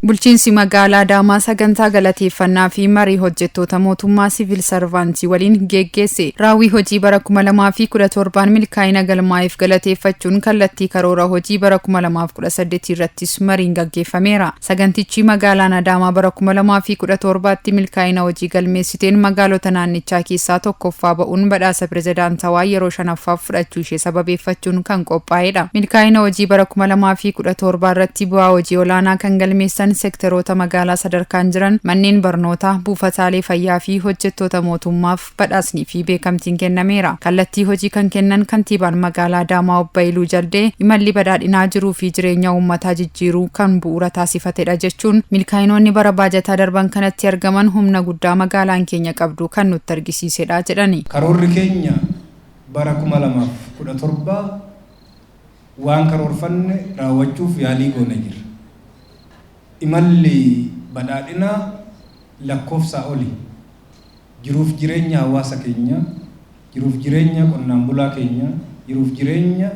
Bulchiinsi magaalaa Adaamaa sagantaa galateeffannaa fi marii hojjettoota mootummaa siviil sarvaantii waliin geggeesse. Raawwii hojii bara 2017 milkaa'ina galmaa'eef galateeffachuun kallattii karoora hojii bara 2018 irrattis mariin gaggeeffameera. Sagantichi magaalaan Adaamaa bara 2017tti milkaa'ina hojii galmeessiteen magaalota naannichaa keessaa tokkoffaa ba'uun badhaasa pirezidaantawaa yeroo 5ffaaf fudhachuu ishee sababeeffachuun kan qophaa'edha. Milkaa'ina hojii bara 2017 irratti bu'aa hojii olaanaa kan galmeessan sektaroota magaalaa sadarkaan jiran manneen barnootaa, buufataalee fayyaa fi hojjettoota mootummaaf badhaasnii fi beekamtiin kennameera. Kallattii hojii kan kennan kantiibaan magaalaa Adaamaa Obbo Iluu Jaldee imalli badhaadhinaa jiruu fi jireenya uummataa jijjiiruu kan bu'uura taasifatedha jechuun milkaa'inoonni bara baajataa darban kanatti argaman humna guddaa magaalaan keenya qabdu kan nutti argisiisedha jedhani. Karoorri keenya bara 2017 waan karoorfanne raawwachuuf yaalii goone jira. Imalli badhaadhinaa lakkoofsa oli jiruuf jireenya hawaasa keenya, jiruuf jireenya qonnaan bulaa keenya, jiruuf jireenya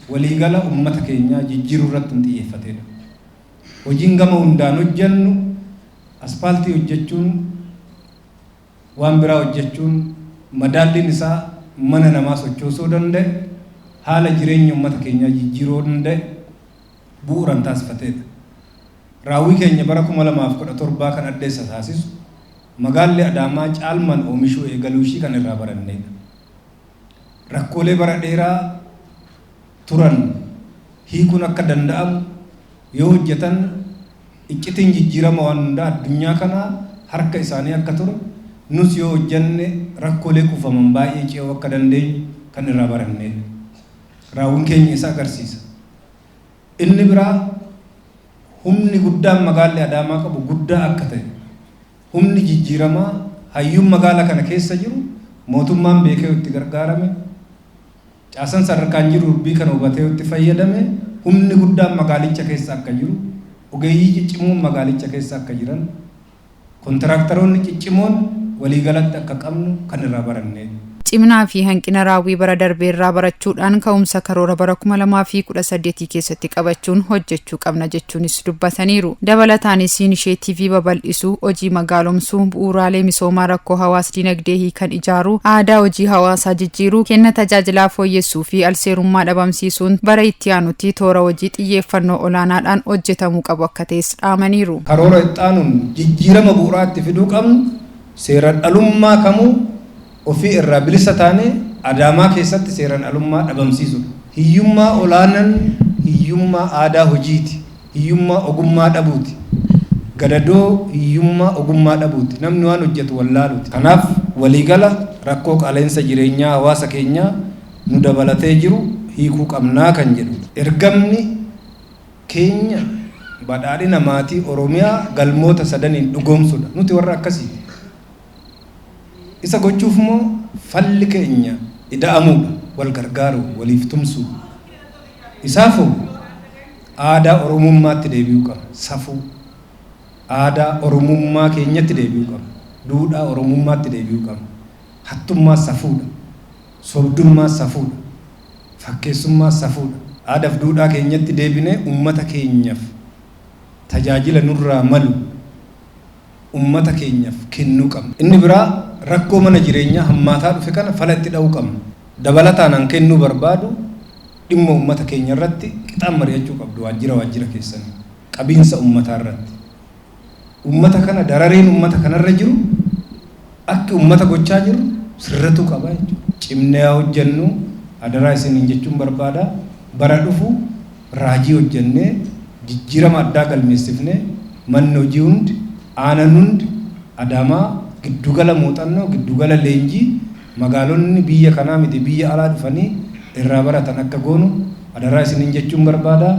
waliigala uummata keenya jijjiiruu irratti xiyyeeffatedha. Hojiin gama hundaan hojjennu aspaaltii hojjechuun, waan biraa hojjechuun, madaalliin isaa mana namaa sochoosuu danda'e, haala jireenya uummata keenyaa jijjiiruu danda'e bu'uuraan taasifatedha. Raawwii keenya bara 2017 kan addeessa taasisu magaalli Adaamaa caalmaan oomishuu eegaluu ishii kan irraa barannedha. Rakkoolee bara dheeraa turan hiikuun akka danda'amu yoo hojjetan iccitiin jijjiirama waan hundaa addunyaa kanaa harka isaanii akka ture nus yoo hojjenne rakkoolee kuufaman baay'ee ce'uu akka dandeenyu kan irraa barannedha. Raawwiin keenya isa agarsiisa. Inni biraa humni guddaan magaalli Adaamaa qabu guddaa akka ta'e, humni jijjiiramaa hayyuun magaalaa kana keessa jiru mootummaan beekee itti gargaarame, caasan sadarkaan jiru dubbii kana hubatee itti fayyadame, humni guddaan magaalicha keessa akka jiru, ogeeyyii ciccimoon magaalicha keessa akka jiran, kontiraaktaroonni ciccimoon waliigalatti akka qabnu kan irraa barannedha. Cimnaa fi hanqina raawwii bara darbeerraa barachuudhaan ka'umsa karoora bara 2018 keessatti qabachuun hojjechuu qabna jechuunis dubbataniiru. Dabalataanis inisheetivii babal'isuu, hojii magaalomsuu, bu'uuraalee misoomaa rakkoo hawaas dinagdee hiikan ijaaruu, aadaa hojii hawaasaa jijjiiruu, kenna tajaajilaa fooyyessuu fi alseerummaa dhabamsiisuun bara itti aanutti toora hojii xiyyeeffannoo olaanaadhaan hojjetamuu qabu akka ta'es dhaamaniiru. Karoora itti aanuun jijjiirama bu'uuraa itti fiduu qabnu seeraan alummaa kamuu ofii irraa bilisa taane Adaamaa keessatti seeraan alummaa dhabamsiisudha. Hiyyummaa olaanaan hiyyummaa aadaa hojiiti. Hiyyummaa ogummaa dhabuuti. Gadadoo hiyyummaa ogummaa dhabuuti. Namni waan hojjetu wallaaluuti. Kanaaf waliigala rakkoo qaala'insa jireenyaa hawaasa keenyaa nu dabalatee jiru hiikuu qabnaa kan jedhudha. Ergamni keenya badhaadhina maatii Oromiyaa galmoota sadaniin dhugoomsudha. Nuti warra akkasii. Isa gochuuf immoo falli keenya ida'amuudha, wal gargaaruu, waliif tumsuu. Isaafuu aadaa Oromummaatti deebi'uu qabna. Safuu aadaa Oromummaa keenyatti deebi'uu qabna. Duudhaa Oromummaatti deebi'uu qabna. Hattummaa safuudha. Sobdummaa safuudha. Fakkeessummaa safuudha. Aadaaf duudhaa keenyatti deebinee uummata keenyaaf tajaajila nurraa malu uummata keenyaaf kennuu qabna. Inni biraa rakkoo mana jireenyaa hammaataa dhufe kana fala itti dha'uu qabna. Dabalataan kennuu barbaadu dhimma uummata keenya irratti qixaan mari'achuu qabdu waajjira keessanii. Qabiinsa uummataa irratti. Uummata kana darareen uummata kanarra jiru akka uummata gochaa jiru sirratuu qaba jechuudha. Cimnee hojjennu adaraa isiniin jechuun barbaada. Bara dhufu raajii hojjennee jijjiirama addaa galmeessifnee manni hojii hundi aanaan hundi Adaamaa giddugala muuxannoo, giddugala leenjii magaalonni biyya kanaa miti biyya alaa dhufanii irraa baratan akka goonu adaraa isiniin jechuun barbaada.